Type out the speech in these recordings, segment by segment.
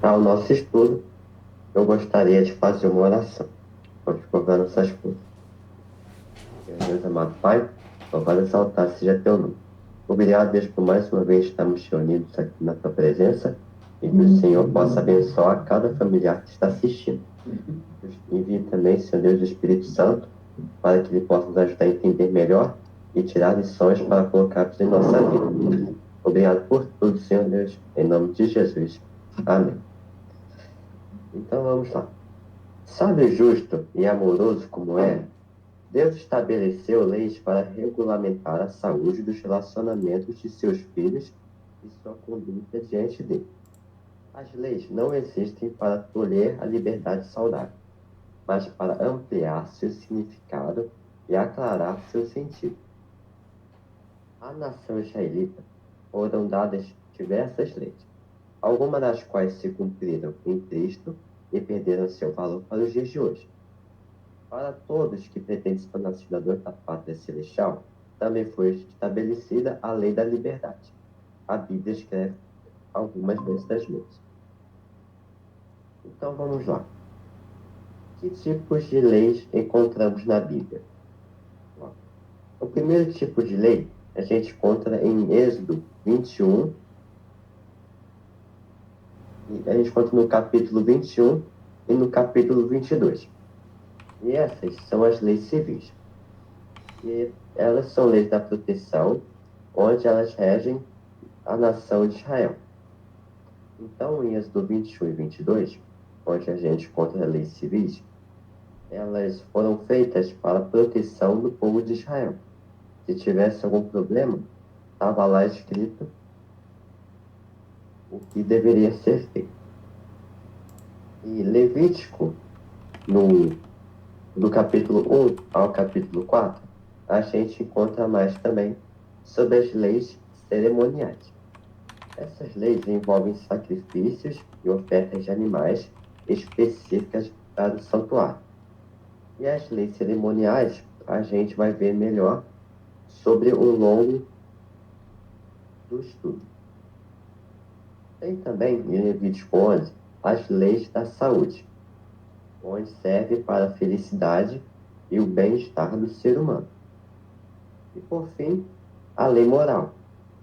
Para o nosso estudo, eu gostaria de fazer uma oração. Vamos colocar nossas forças. Deus amado Pai, louvado e exaltado seja teu nome. Obrigado, Deus, por mais uma vez estarmos reunidos aqui na tua presença e que o Senhor possa abençoar cada familiar que está assistindo. Envie também, Senhor Deus, o Espírito Santo para que ele possa nos ajudar a entender melhor e tirar lições para colocarmos em nossa vida. Obrigado por tudo, Senhor Deus, em nome de Jesus. Amém. Então vamos lá. Sábio, justo e amoroso como é, Deus estabeleceu leis para regulamentar a saúde dos relacionamentos de seus filhos e sua conduta diante dele. As leis não existem para tolher a liberdade saudável, mas para ampliar seu significado e aclarar seu sentido. À nação israelita foram dadas diversas leis, algumas das quais se cumpriram em Cristo e perderam seu valor para os dias de hoje. Para todos que pretendem se tornar cidadãos da pátria celestial, também foi estabelecida a lei da liberdade. A Bíblia escreve algumas dessas leis. Então vamos lá. Que tipos de leis encontramos na Bíblia? O primeiro tipo de lei a gente encontra em Êxodo 21, e a gente encontra no capítulo 21 e no capítulo 22. E essas são as leis civis. E elas são leis da proteção, onde elas regem a nação de Israel. Então, em Êxodo 21 e 22, onde a gente encontra as leis civis, elas foram feitas para a proteção do povo de Israel. Se tivesse algum problema, estava lá escrito o que deveria ser feito. E Levítico, do capítulo 1 ao capítulo 4, a gente encontra mais também sobre as leis cerimoniais. Essas leis envolvem sacrifícios e ofertas de animais específicas para o santuário. E as leis cerimoniais a gente vai ver melhor sobre o longo do estudo. Tem também em Levítico 11 as leis da saúde, onde serve para a felicidade e o bem-estar do ser humano. E por fim, a lei moral,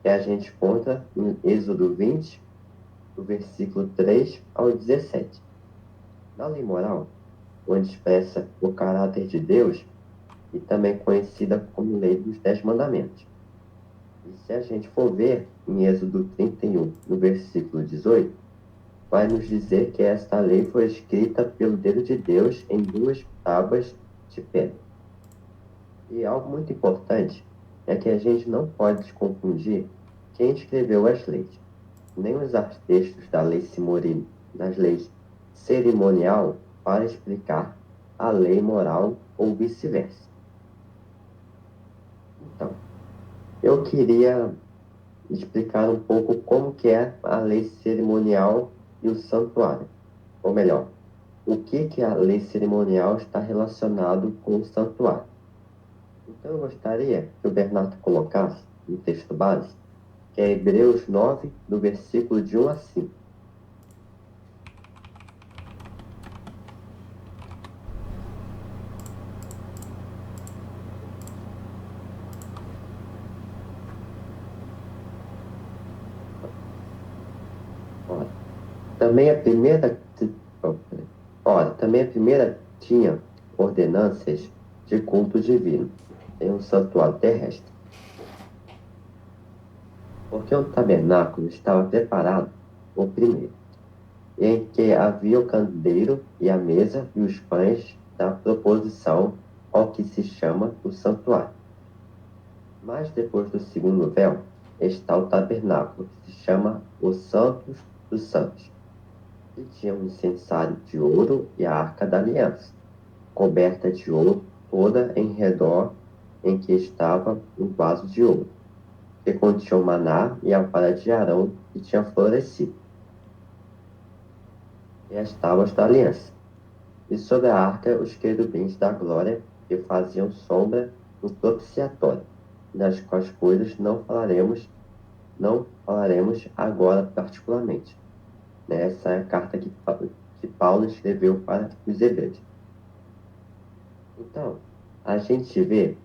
que a gente encontra em Êxodo 20, do versículo 3 ao 17. Na lei moral, onde expressa o caráter de Deus e também conhecida como lei dos 10 mandamentos. E se a gente for ver em Êxodo 31, no versículo 18, vai nos dizer que esta lei foi escrita pelo dedo de Deus em 2 tábuas de pedra. E algo muito importante é que a gente não pode confundir quem escreveu as leis, nem usar textos das leis cerimonial para explicar a lei moral ou vice-versa. Então, eu queria explicar um pouco como que é a lei cerimonial e o santuário. Ou melhor, o que a lei cerimonial está relacionado com o santuário. Então eu gostaria que o Bernardo colocasse no texto base, que é Hebreus 9, do versículo de 1 a 5. Ora, também a primeira, também a primeira tinha ordenanças de culto divino em um santuário terrestre. Porque o tabernáculo estava preparado, o primeiro, em que havia o candeeiro e a mesa e os pães da proposição ao que se chama o santuário. Mas depois do segundo véu está o tabernáculo, que se chama o Santos dos Santos, e tinha um incensário de ouro e a arca da aliança, coberta de ouro toda em redor, em que estava um vaso de ouro, que continha o maná e a vara de Arão que tinha florescido, e as tábuas da aliança. E sobre a arca os querubins da glória, que faziam sombra no propiciatório, das quais coisas não falaremos agora particularmente. né? Essa é a carta que Paulo escreveu para os hebreus. Então, a gente vê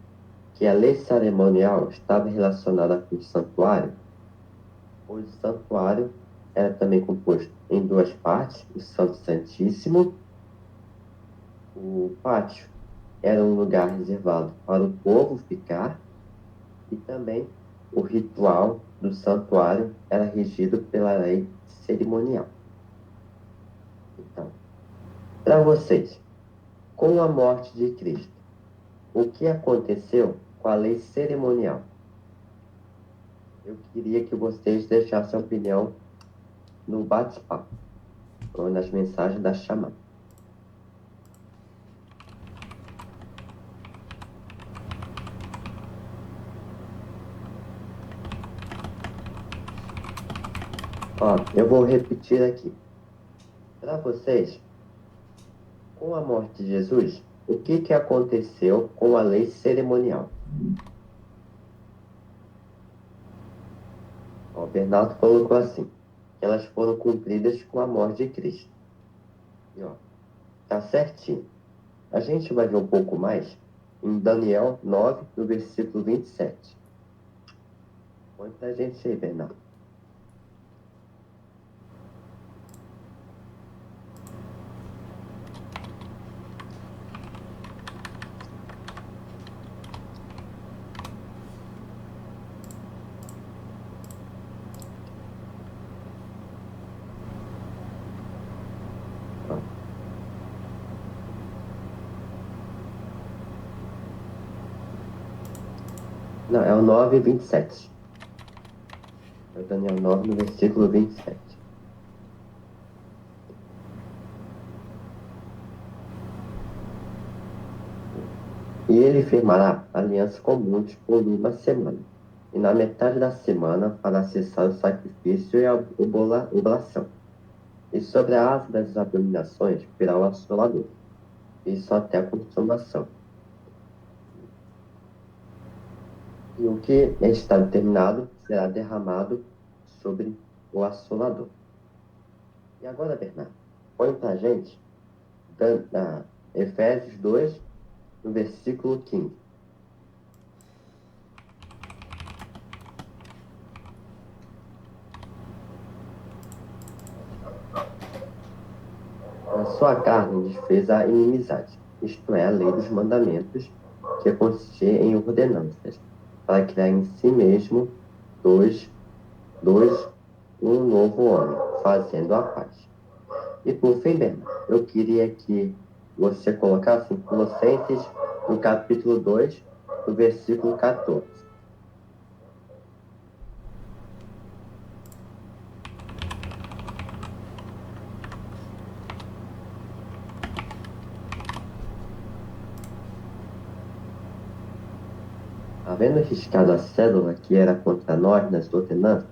que a lei cerimonial estava relacionada com o santuário. O santuário era também composto em duas partes, o Santo Santíssimo. O pátio era um lugar reservado para o povo ficar, e também o ritual do santuário era regido pela lei cerimonial. Então, para vocês, com a morte de Cristo, o que aconteceu com a lei cerimonial? Eu queria que vocês deixassem a opinião no bate-papo, ou nas mensagens da chamada. Ó, eu vou repetir aqui. Para vocês, com a morte de Jesus, o que aconteceu com a lei cerimonial? Ó, o Bernardo colocou assim, que elas foram cumpridas com a morte de Cristo. E ó, tá certinho. A gente vai ver um pouco mais em Daniel 9, no versículo 27. Põe pra gente aí, Bernardo. Ó. Não, é o 9, 27. É o Daniel 9, no versículo 27. E ele firmará aliança com muitos por uma semana. E na metade da semana, para cessar o sacrifício e a oblação. E sobre a asa das abominações virá o assolador. Isso até a consumação. E o que está determinado será derramado sobre o assolador. E agora, Bernardo, põe para a gente Efésios 2, no versículo 15. A sua carne desfez a inimizade, isto é, a lei dos mandamentos, que consistia em ordenanças, para criar em si mesmo dois, um novo homem, fazendo a paz. E por fim, Bernardo, eu queria que você colocasse em Colossenses, no capítulo 2, no versículo 14. Havendo riscado a cédula que era contra nós nas ordenanças,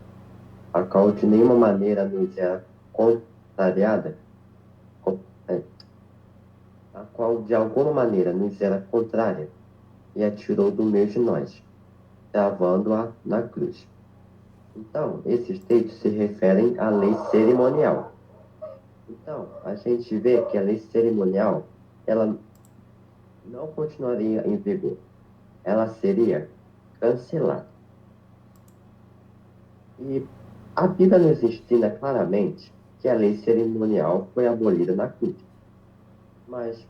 a qual de nenhuma maneira nos era contrariada, é, a qual de alguma maneira nos era contrária, e a tirou do meio de nós, travando-a na cruz. Então, esses textos se referem à lei cerimonial. Então, a gente vê que a lei cerimonial, ela não continuaria em vigor. Ela seria cancelada. E a Bíblia nos ensina claramente que a lei cerimonial foi abolida na cruz. Mas,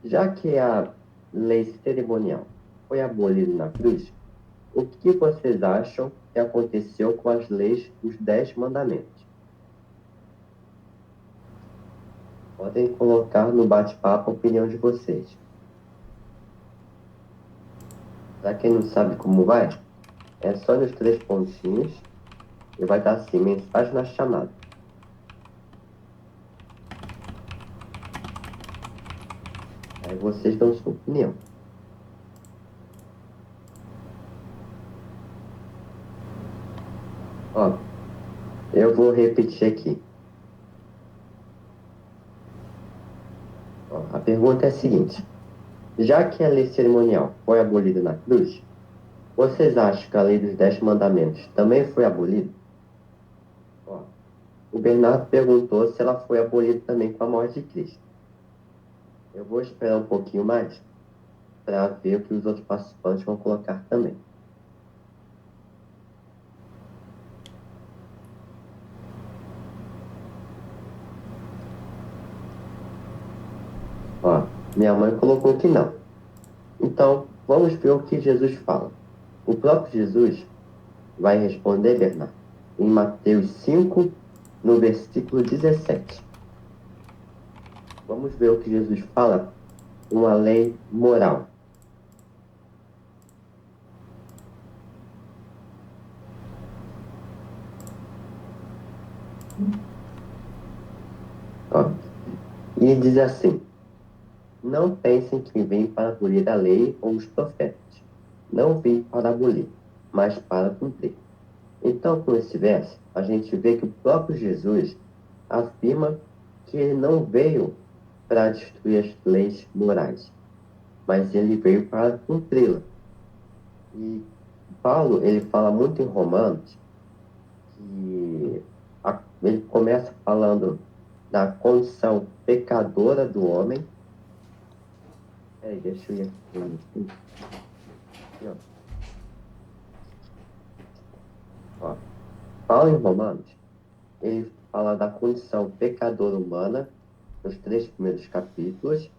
já que a lei cerimonial foi abolida na cruz, o que vocês acham que aconteceu com as leis dos 10 mandamentos? Podem colocar no bate-papo a opinião de vocês. Para quem não sabe como vai, é só nos 3 pontinhos e vai dar assim, mensagem na chamada. Aí vocês dão sua opinião. Ó, eu vou repetir aqui. Ó, a pergunta é a seguinte. Já que a lei cerimonial foi abolida na cruz, vocês acham que a lei dos 10 mandamentos também foi abolida? Ó, O Bernardo perguntou se ela foi abolida também com a morte de Cristo. Eu vou esperar um pouquinho mais para ver o que os outros participantes vão colocar também. Ó, minha mãe colocou que não. Então, vamos ver o que Jesus fala. O próprio Jesus vai responder, Bernardo, em Mateus 5, no versículo 17. Vamos ver o que Jesus fala, uma lei moral. Ó, e diz assim: não pensem que vim para abolir a lei ou os profetas. Não vim para abolir, mas para cumprir. Então, com esse verso, a gente vê que o próprio Jesus afirma que ele não veio para destruir as leis morais, mas ele veio para cumpri-la. E Paulo, ele fala muito em Romanos que ele começa falando da condição pecadora do homem. Peraí, deixa eu ir aqui. Aqui, ó. Paulo em Romanos, ele fala da condição pecadora humana nos 3 primeiros capítulos.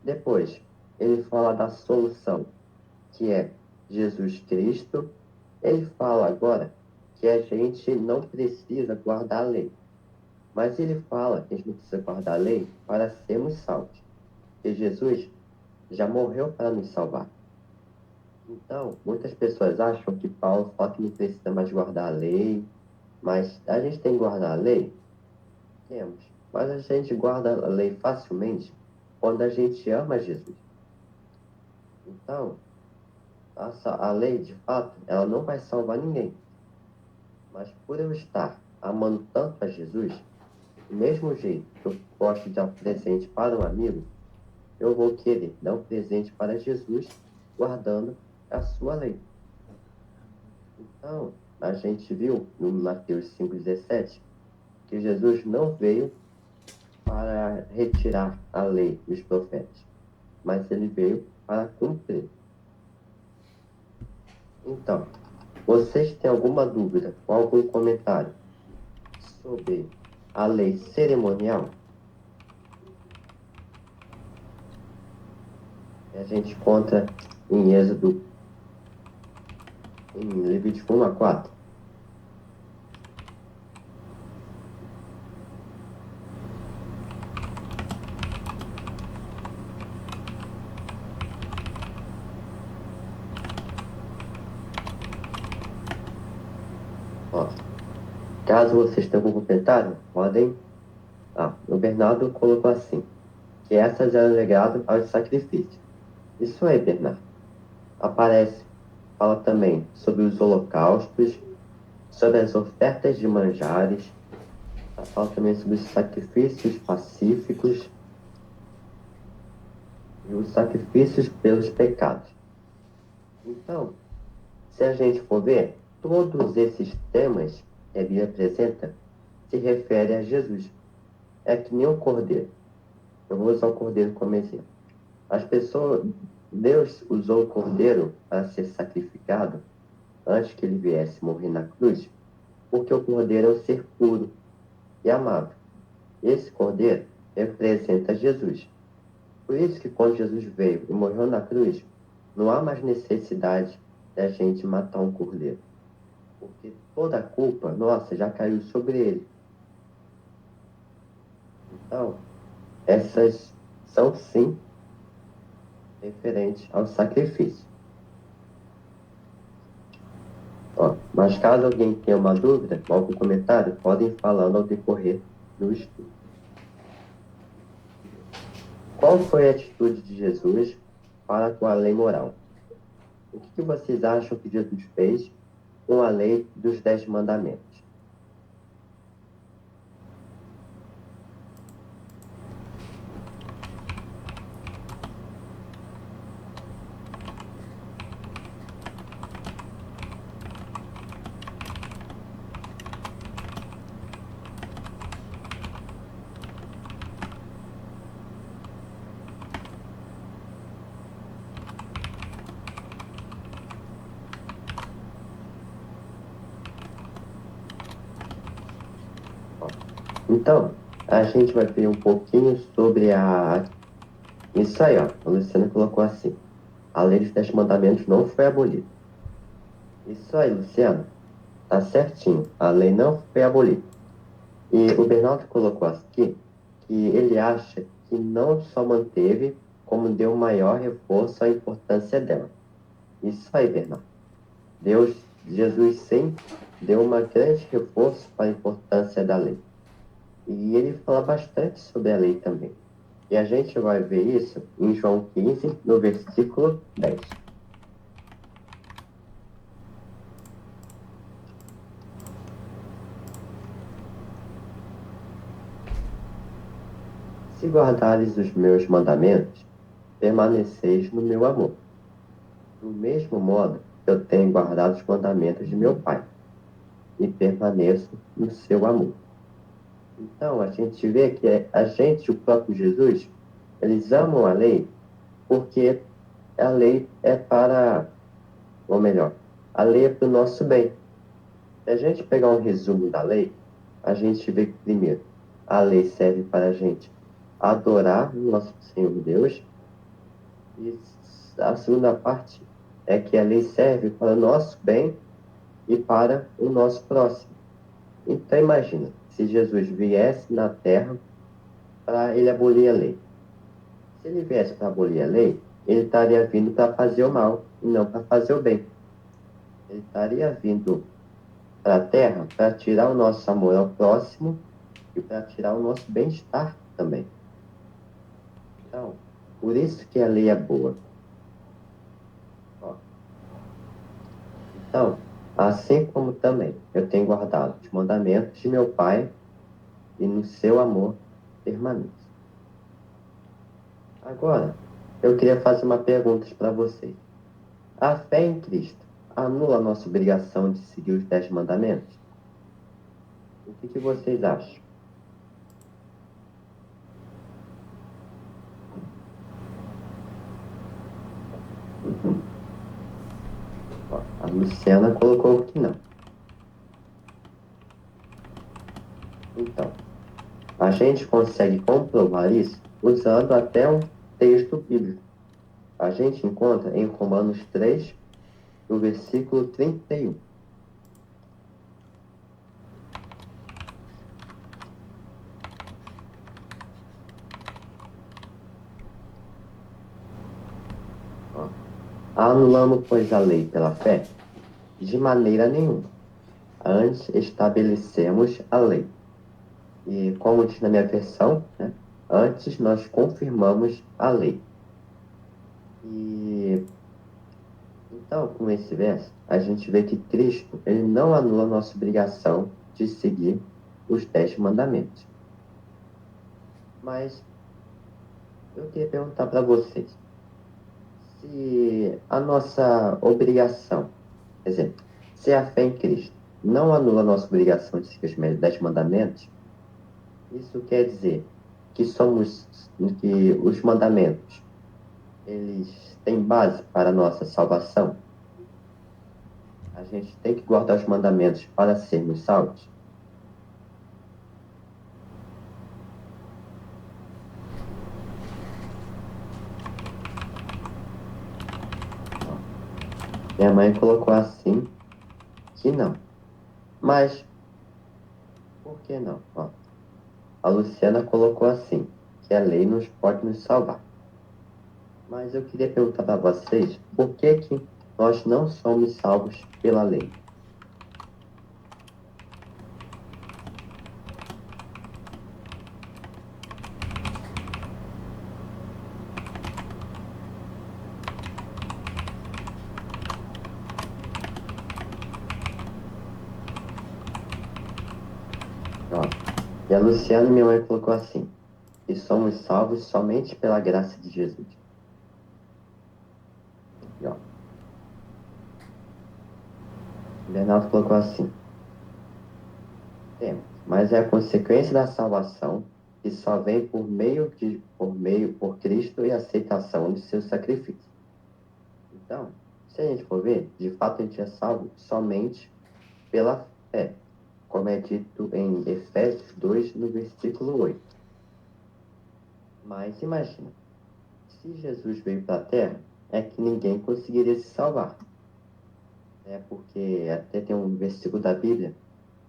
Depois, ele fala da solução, que é Jesus Cristo. Ele fala agora que a gente não precisa guardar a lei, mas ele fala que a gente não precisa guardar a lei para sermos salvos, que Jesus já morreu para nos salvar. Então, muitas pessoas acham que Paulo fala que não precisa mais guardar a lei, mas a gente tem que guardar a lei? Temos. Mas a gente guarda a lei facilmente quando a gente ama Jesus. Então, a lei, de fato, ela não vai salvar ninguém. Mas por eu estar amando tanto a Jesus, do mesmo jeito que eu gosto de dar um presente para um amigo, eu vou querer dar um presente para Jesus guardando a sua lei. Então, a gente viu no Mateus 5,17 que Jesus não veio para retirar a lei dos profetas, mas ele veio para cumprir. Então, vocês têm alguma dúvida ou algum comentário sobre a lei cerimonial? A gente conta em Êxodo, em Levítico 1 a 4. Ó, caso vocês tenham algum comentário, podem. O Bernardo colocou assim, que essas eram ligadas aos sacrifícios. Isso aí, Bernardo. Aparece, fala também sobre os holocaustos, sobre as ofertas de manjares, fala também sobre os sacrifícios pacíficos e os sacrifícios pelos pecados. Então, se a gente for ver, todos esses temas que a Bíblia apresenta se referem a Jesus. É que nem o cordeiro. Eu vou usar o cordeiro como exemplo. As pessoas, Deus usou o cordeiro para ser sacrificado antes que ele viesse morrer na cruz, porque o cordeiro é um ser puro e amável. Esse cordeiro representa Jesus. Por isso que quando Jesus veio e morreu na cruz, não há mais necessidade da gente matar um cordeiro, porque toda a culpa, nossa, já caiu sobre ele. Então, essas são sim referentes ao sacrifício. Ó, mas caso alguém tenha uma dúvida, algum comentário, podem ir falando ao decorrer do estudo. Qual foi a atitude de Jesus para com a lei moral? O que vocês acham que Jesus fez com a lei dos 10 mandamentos? Então, a gente vai ver um pouquinho sobre isso aí, ó. A Luciana colocou assim. A lei dos 10 mandamentos não foi abolida. Isso aí, Luciano. Tá certinho. A lei não foi abolida. E o Bernardo colocou aqui que ele acha que não só manteve, como deu maior reforço à importância dela. Isso aí, Bernardo. Deus, Jesus sim, deu uma grande reforço para a importância da lei. E ele fala bastante sobre a lei também. E a gente vai ver isso em João 15, no versículo 10. Se guardares os meus mandamentos, permaneceis no meu amor. Do mesmo modo, eu tenho guardado os mandamentos de meu Pai e permaneço no seu amor. Então, a gente vê que a gente, o próprio Jesus, eles amam a lei porque a lei é para, ou melhor, a lei é para o nosso bem. Se a gente pegar um resumo da lei, a gente vê que, primeiro, a lei serve para a gente adorar o nosso Senhor Deus, e a segunda parte é que a lei serve para o nosso bem e para o nosso próximo. Então, imagina, se Jesus viesse na Terra para ele abolir a lei. Se ele viesse para abolir a lei, ele estaria vindo para fazer o mal e não para fazer o bem. Ele estaria vindo para a Terra para tirar o nosso amor ao próximo e para tirar o nosso bem-estar também. Então, por isso que a lei é boa. Ó, então, assim como também eu tenho guardado os mandamentos de meu Pai e no seu amor permanente. Agora, eu queria fazer uma pergunta para vocês. A fé em Cristo anula a nossa obrigação de seguir os 10 mandamentos? O que vocês acham? Ó, a Luciana colocou que não. Então, a gente consegue comprovar isso usando até um texto bíblico. A gente encontra em Romanos 3, no versículo 31. Ó, anulamos, pois, a lei pela fé? De maneira nenhuma. Antes estabelecemos a lei. E como diz na minha versão, né, antes nós confirmamos a lei. E então, com esse verso, a gente vê que Cristo, ele não anula a nossa obrigação de seguir os 10 mandamentos. Mas eu queria perguntar para vocês, se a nossa obrigação, quer dizer, se a fé em Cristo não anula a nossa obrigação de seguir os 10 mandamentos, isso quer dizer que que os mandamentos, eles têm base para a nossa salvação? A gente tem que guardar os mandamentos para sermos salvos? Minha mãe colocou assim que não. Mas por que não? Ó, a Luciana colocou assim, que a lei nos pode nos salvar. Mas eu queria perguntar para vocês, por que que nós não somos salvos pela lei? Ó, e a Luciana, minha mãe, colocou assim, que somos salvos somente pela graça de Jesus. E, ó, o Bernardo colocou assim, temos, mas é a consequência da salvação que só vem por Cristo e aceitação de seu sacrifício. Então, se a gente for ver, de fato a gente é salvo somente pela fé. como é dito em Efésios 2, no versículo 8. Mas imagina, se Jesus veio para a Terra, é que ninguém conseguiria se salvar. Porque até tem um versículo da Bíblia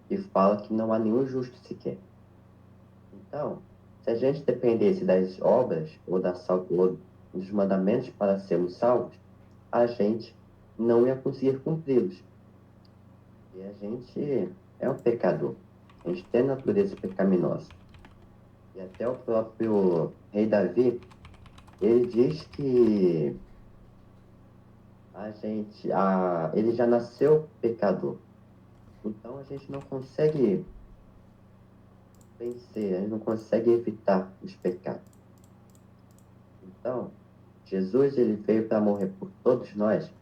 que fala que não há nenhum justo sequer. Então, se a gente dependesse das obras ou dos mandamentos para sermos salvos, a gente não ia conseguir cumpri-los. E a gente é um pecador. A gente tem natureza pecaminosa. E até o próprio rei Davi, ele diz que ele já nasceu pecador. Então a gente não consegue vencer, a gente não consegue evitar os pecados. Então, Jesus ele veio para morrer por todos nós,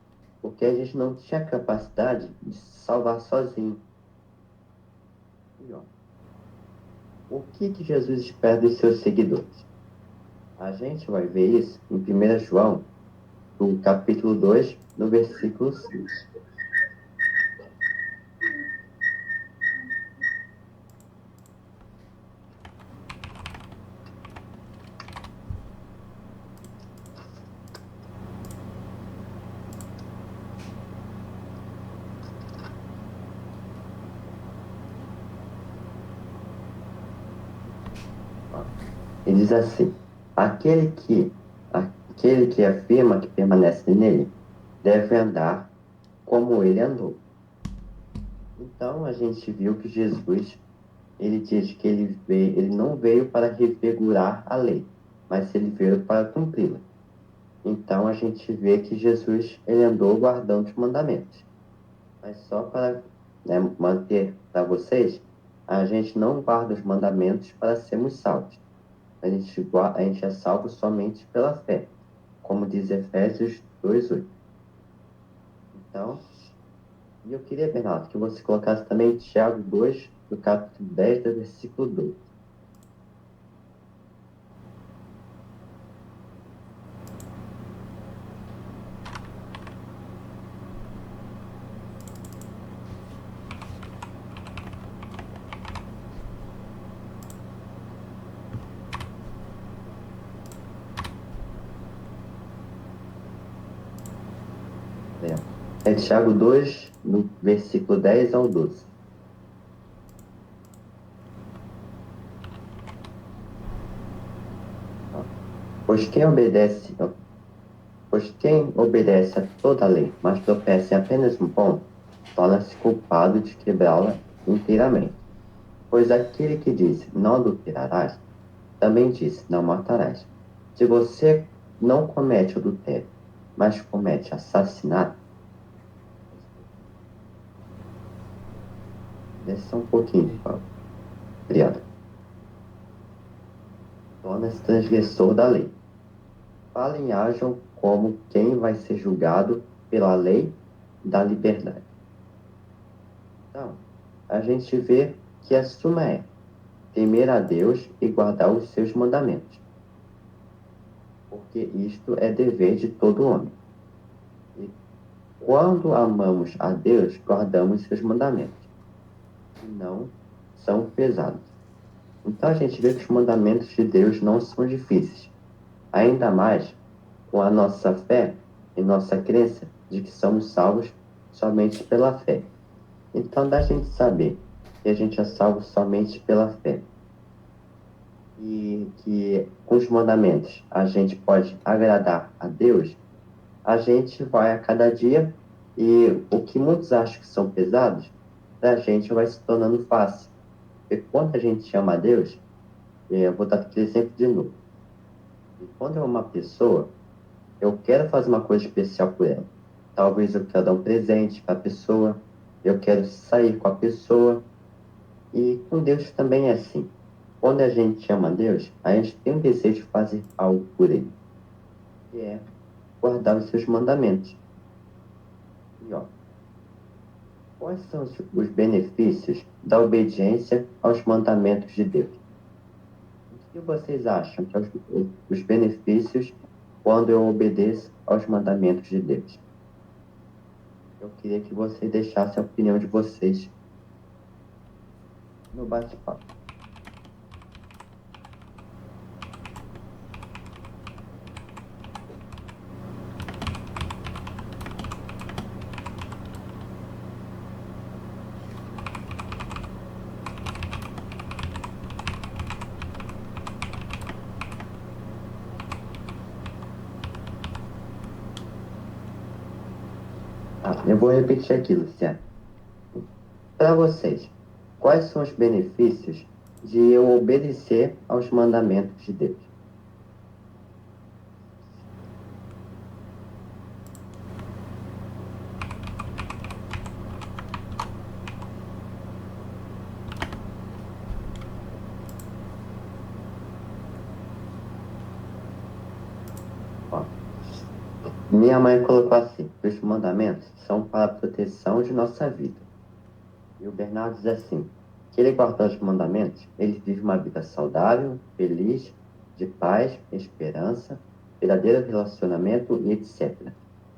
porque a gente não tinha capacidade de se salvar sozinho. E, ó, o que Jesus espera dos seus seguidores? A gente vai ver isso em 1 João, no capítulo 2, no versículo 6. Ele diz assim: aquele que afirma que permanece nele deve andar como ele andou. Então a gente viu que Jesus, ele diz que ele não veio para revigorar a lei, mas ele veio para cumpri-la. Então a gente vê que Jesus ele andou guardando os mandamentos. Mas só para, né, manter para vocês, a gente não guarda os mandamentos para sermos salvos. A gente é salvo somente pela fé, como diz Efésios 2:8. Então, eu queria, Bernardo, que você colocasse também Tiago 2, do capítulo 10, do versículo 2. É Tiago 2, no versículo 10 ao 12. Pois quem obedece, pois quem obedece a toda a lei, mas tropeça em apenas um ponto, torna-se culpado de quebrá-la inteiramente. Pois aquele que disse, não adulterarás, também disse, não matarás. Se você não comete adultério, mas comete assassinato, desça um pouquinho, por favor. Obrigado. Torna-se transgressor da lei. Falem e ajam como quem vai ser julgado pela lei da liberdade. Então, a gente vê que a suma é temer a Deus e guardar os seus mandamentos, porque isto é dever de todo homem. E quando amamos a Deus, guardamos seus mandamentos, e não são pesados. Então a gente vê que os mandamentos de Deus não são difíceis, ainda mais com a nossa fé e nossa crença de que somos salvos somente pela fé. Então dá a gente saber que a gente é salvo somente pela fé. E que com os mandamentos a gente pode agradar a Deus, a gente vai a cada dia e o que muitos acham que são pesados, para a gente vai se tornando fácil. Porque quando a gente ama a Deus, eu vou dar aquele exemplo de novo. E quando eu amo uma pessoa, eu quero fazer uma coisa especial por ela. Talvez eu quero dar um presente para a pessoa, eu quero sair com a pessoa. E com Deus também é assim. Quando a gente ama a Deus, a gente tem um desejo de fazer algo por Ele, que é guardar os seus mandamentos. E ó, quais são os benefícios da obediência aos mandamentos de Deus? O que vocês acham que são os benefícios quando eu obedeço aos mandamentos de Deus? Eu queria que vocês deixassem a opinião de vocês. no bate-papo. Eu vou repetir aqui, Luciano. Para vocês, quais são os benefícios de eu obedecer aos mandamentos de Deus? Ó, minha mãe colocou assim: os mandamentos são para a proteção de nossa vida. E o Bernardo diz assim: que ele guardando os mandamentos, ele vive uma vida saudável, feliz, de paz, esperança, verdadeiro relacionamento e etc.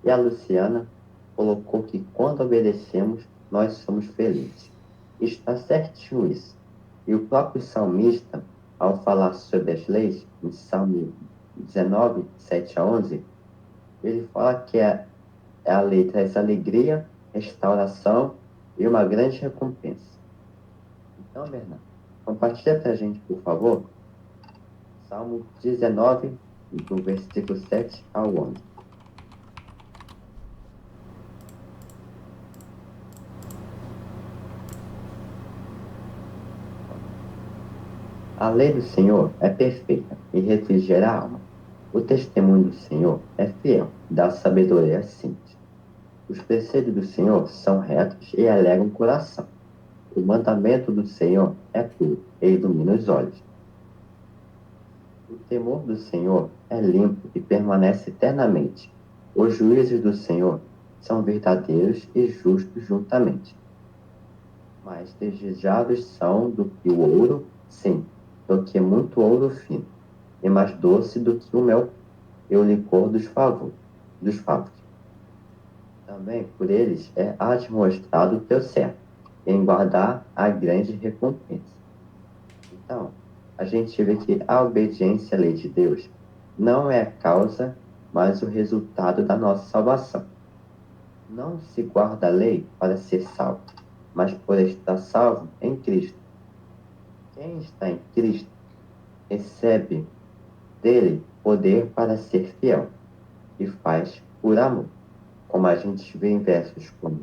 E a Luciana colocou que quando obedecemos, nós somos felizes. Está certinho isso. E o próprio salmista, ao falar sobre as leis, em Salmo 19, 7 a 11, ele fala que a lei traz alegria, restauração e uma grande recompensa. Então, Bernardo, compartilha para a gente, por favor, Salmo 19, do versículo 7 ao 11. A lei do Senhor é perfeita e refrigera a alma. O testemunho do Senhor é fiel, dá sabedoria simples. Os preceitos do Senhor são retos e alegram o coração. O mandamento do Senhor é puro e ilumina os olhos. O temor do Senhor é limpo e permanece eternamente. Os juízos do Senhor são verdadeiros e justos juntamente. Mais desejáveis são do que o ouro, sim, do que muito ouro fino, e mais doce do que o mel e o licor dos favos. Também por eles é admoestado o teu certo, em guardar a grande recompensa. Então, a gente vê que a obediência à lei de Deus não é a causa, mas o resultado da nossa salvação. Não se guarda a lei para ser salvo, mas por estar salvo em Cristo. Quem está em Cristo recebe dele poder para ser fiel e faz por amor, como a gente vê em versos como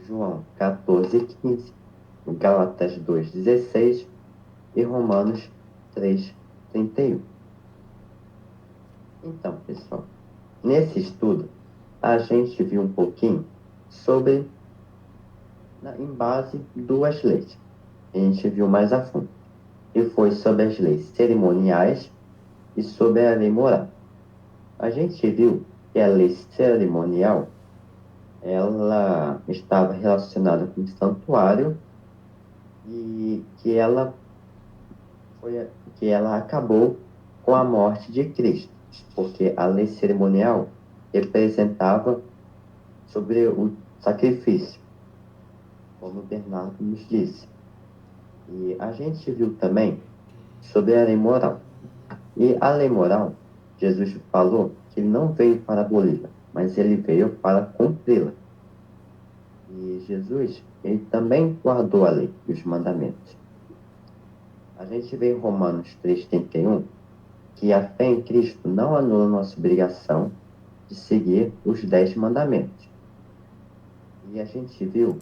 João 14:15, Gálatas 2:16 e Romanos 3:31. Então, pessoal, nesse estudo, a gente viu um pouquinho sobre, em base, duas leis. A gente viu mais a fundo. E foi sobre as leis cerimoniais e sobre a lei moral. A gente viu que a lei cerimonial, ela estava relacionada com o santuário e que ela acabou com a morte de Cristo, porque a lei cerimonial representava sobre o sacrifício, como o Bernardo nos disse. E a gente viu também sobre a lei moral. E a lei moral, Jesus falou que ele não veio para aboli-la, mas ele veio para cumpri-la. E Jesus, ele também guardou a lei e os mandamentos. A gente vê em Romanos 3:31 que a fé em Cristo não anula nossa obrigação de seguir os 10 mandamentos. E a gente viu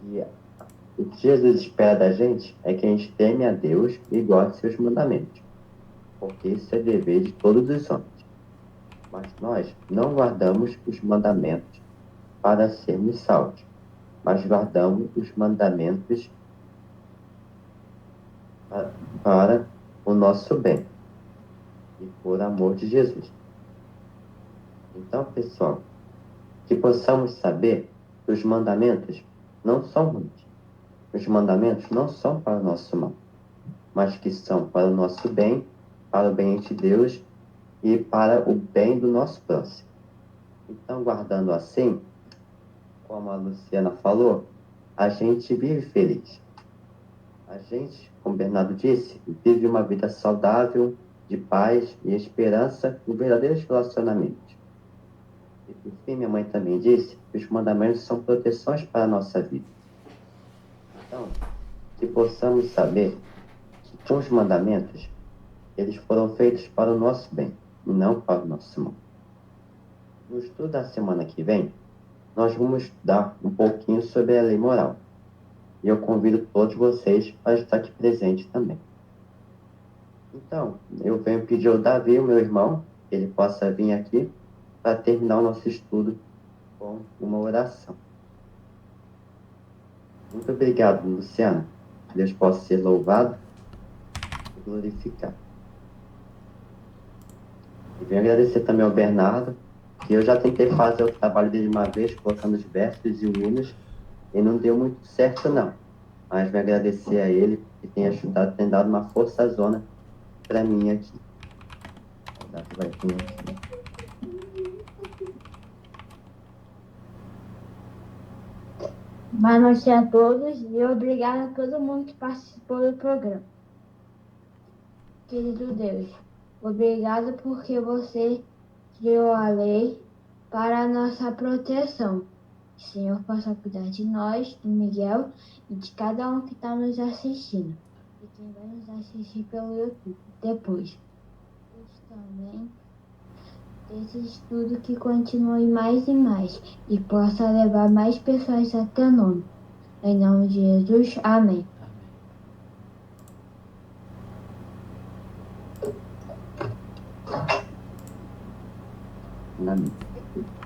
que o que Jesus espera da gente é que a gente teme a Deus e guarde seus mandamentos, porque isso é dever de todos os homens. Mas nós não guardamos os mandamentos para sermos salvos, mas guardamos os mandamentos para o nosso bem e por amor de Jesus. Então, pessoal, que possamos saber que os mandamentos não são ruins. Os mandamentos não são para o nosso mal, mas que são para o nosso bem, para o bem de Deus e para o bem do nosso próximo. Então, guardando assim, como a Luciana falou, a gente vive feliz. A gente, como Bernardo disse, vive uma vida saudável, de paz e esperança em verdadeiros relacionamentos. E por fim, minha mãe também disse que os mandamentos são proteções para a nossa vida. Então, que possamos saber que com os mandamentos, eles foram feitos para o nosso bem e não para o nosso mal. No estudo da semana que vem, nós vamos estudar um pouquinho sobre a lei moral. E eu convido todos vocês para estar aqui presente também. Então, eu venho pedir ao Davi, o meu irmão, que ele possa vir aqui para terminar o nosso estudo com uma oração. Muito obrigado, Luciano. Que Deus possa ser louvado e glorificado. E venho agradecer também ao Bernardo, que eu já tentei fazer o trabalho dele uma vez, colocando os versos e os hinos, e não deu muito certo, não. Mas venho agradecer a ele, que tem ajudado, tem dado uma força-zona para mim aqui. O Davi vai vir aqui. Boa noite a todos e obrigado a todo mundo que participou do programa. Querido Deus, obrigado porque você criou a lei para a nossa proteção. Senhor, possa cuidar de nós, do Miguel e de cada um que está nos assistindo. E quem vai nos assistir pelo YouTube depois. Deus também esse estudo que continue mais e mais e possa levar mais pessoas a teu nome. Em nome de Jesus, amém.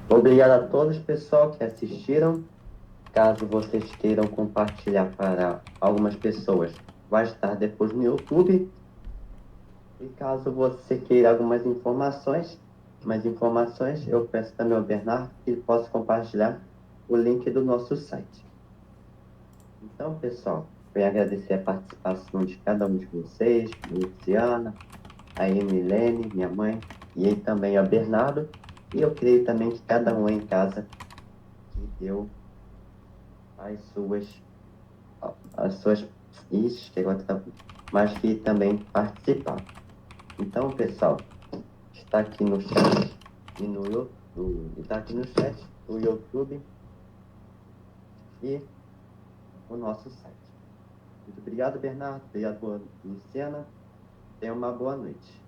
Obrigado a todos, pessoal, que assistiram. Caso vocês queiram compartilhar para algumas pessoas, vai estar depois no YouTube. E caso você queira mais informações, eu peço também ao Bernardo que ele possa compartilhar o link do nosso site. Então, pessoal, venho agradecer a participação de cada um de vocês, a Luciana, a Emilene, minha mãe, e aí também ao Bernardo. E eu creio também que cada um em casa que deu as suas isso, que agora tá, mas que também participaram. Então, pessoal, está aqui no chat e no YouTube, está aqui no chat o YouTube e o nosso site. Muito obrigado, Bernardo. Obrigado, Luciana. Tenha uma boa noite.